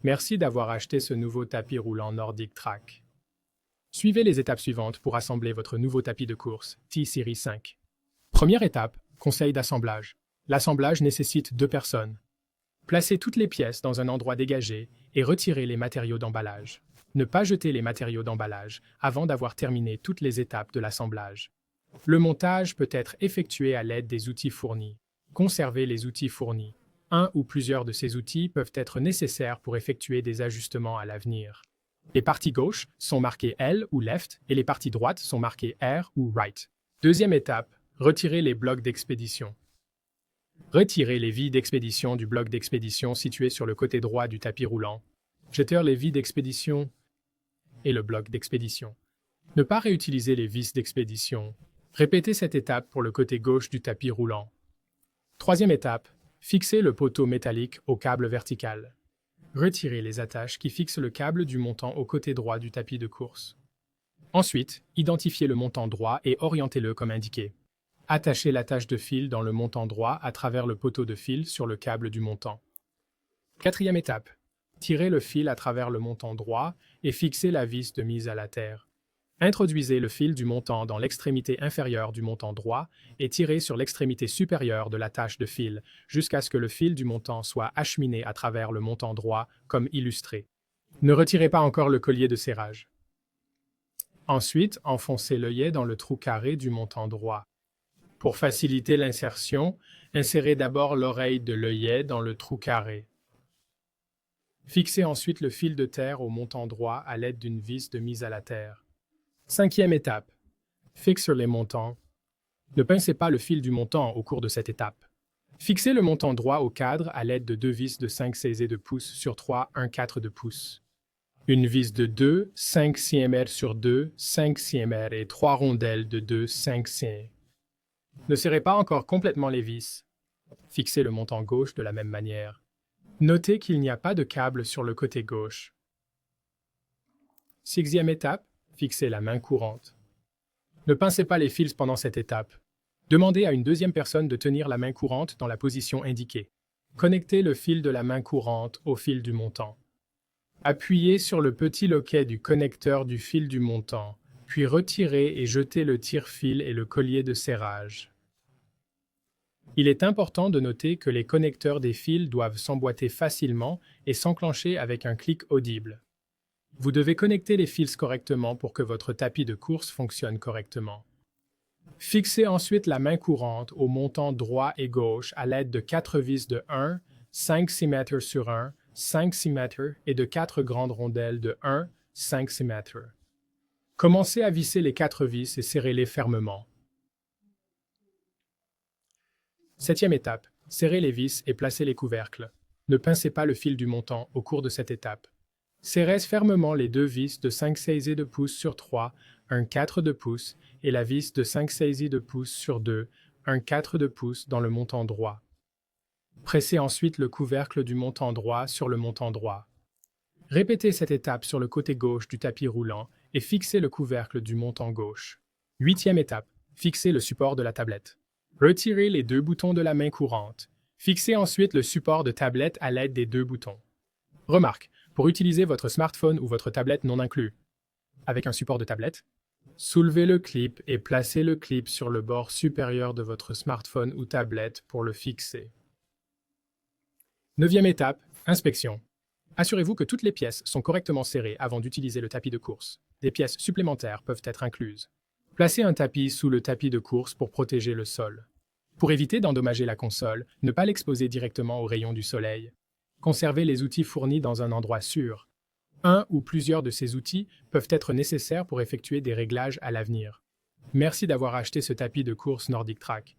Merci d'avoir acheté ce nouveau tapis roulant Nordic Track. Suivez les étapes suivantes pour assembler votre nouveau tapis de course T-Series 5. Première étape, conseil d'assemblage. L'assemblage nécessite 2 personnes. Placez toutes les pièces dans un endroit dégagé et retirez les matériaux d'emballage. Ne pas jeter les matériaux d'emballage avant d'avoir terminé toutes les étapes de l'assemblage. Le montage peut être effectué à l'aide des outils fournis. Conservez les outils fournis. Un ou plusieurs de ces outils peuvent être nécessaires pour effectuer des ajustements à l'avenir. Les parties gauches sont marquées L ou Left et les parties droites sont marquées R ou Right. Deuxième étape, retirez les blocs d'expédition. Retirez les vis d'expédition du bloc d'expédition situé sur le côté droit du tapis roulant. Jetez les vis d'expédition et le bloc d'expédition. Ne pas réutiliser les vis d'expédition. Répétez cette étape pour le côté gauche du tapis roulant. Troisième étape, fixez le poteau métallique au câble vertical. Retirez les attaches qui fixent le câble du montant au côté droit du tapis de course. Ensuite, identifiez le montant droit et orientez-le comme indiqué. Attachez l'attache de fil dans le montant droit à travers le poteau de fil sur le câble du montant. Quatrième étape, tirez le fil à travers le montant droit et fixez la vis de mise à la terre. Introduisez le fil du montant dans l'extrémité inférieure du montant droit et tirez sur l'extrémité supérieure de l'attache de fil jusqu'à ce que le fil du montant soit acheminé à travers le montant droit comme illustré. Ne retirez pas encore le collier de serrage. Ensuite, enfoncez l'œillet dans le trou carré du montant droit. Pour faciliter l'insertion, insérez d'abord l'oreille de l'œillet dans le trou carré. Fixez ensuite le fil de terre au montant droit à l'aide d'une vis de mise à la terre. Cinquième étape, fixe sur les montants. Ne pincez pas le fil du montant au cours de cette étape. Fixez le montant droit au cadre à l'aide de 2 vis de 5/16 de pouce sur 3, 1/4 de pouce. Une vis de 2, 5 cm sur 2, 5 cm et 3 rondelles de 2, 5 cm. Ne serrez pas encore complètement les vis. Fixez le montant gauche de la même manière. Notez qu'il n'y a pas de câble sur le côté gauche. Sixième étape, fixez la main courante. Ne pincez pas les fils pendant cette étape. Demandez à une deuxième personne de tenir la main courante dans la position indiquée. Connectez le fil de la main courante au fil du montant. Appuyez sur le petit loquet du connecteur du fil du montant, puis retirez et jetez le tire-fil et le collier de serrage. Il est important de noter que les connecteurs des fils doivent s'emboîter facilement et s'enclencher avec un clic audible. Vous devez connecter les fils correctement pour que votre tapis de course fonctionne correctement. Fixez ensuite la main courante au montant droit et gauche à l'aide de 4 vis de 1, 5 cm sur 1, 5 cm et de 4 grandes rondelles de 1, 5 cm. Commencez à visser les 4 vis et serrez-les fermement. Septième étape, serrez les vis et placez les couvercles. Ne pincez pas le fil du montant au cours de cette étape. Serrez fermement les 2 vis de 5/16 de pouce sur 3, 1/4 de pouce, et la vis de 5/16 de pouce sur 2, 1/4 de pouce dans le montant droit. Pressez ensuite le couvercle du montant droit sur le montant droit. Répétez cette étape sur le côté gauche du tapis roulant et fixez le couvercle du montant gauche. Huitième étape, fixez le support de la tablette. Retirez les 2 boutons de la main courante. Fixez ensuite le support de tablette à l'aide des 2 boutons. Remarque, pour utiliser votre smartphone ou votre tablette non inclus, avec un support de tablette, soulevez le clip et placez le clip sur le bord supérieur de votre smartphone ou tablette pour le fixer. Neuvième étape, inspection. Assurez-vous que toutes les pièces sont correctement serrées avant d'utiliser le tapis de course. Des pièces supplémentaires peuvent être incluses. Placez un tapis sous le tapis de course pour protéger le sol. Pour éviter d'endommager la console, ne pas l'exposer directement aux rayons du soleil. Conservez les outils fournis dans un endroit sûr. Un ou plusieurs de ces outils peuvent être nécessaires pour effectuer des réglages à l'avenir. Merci d'avoir acheté ce tapis de course Nordic Track.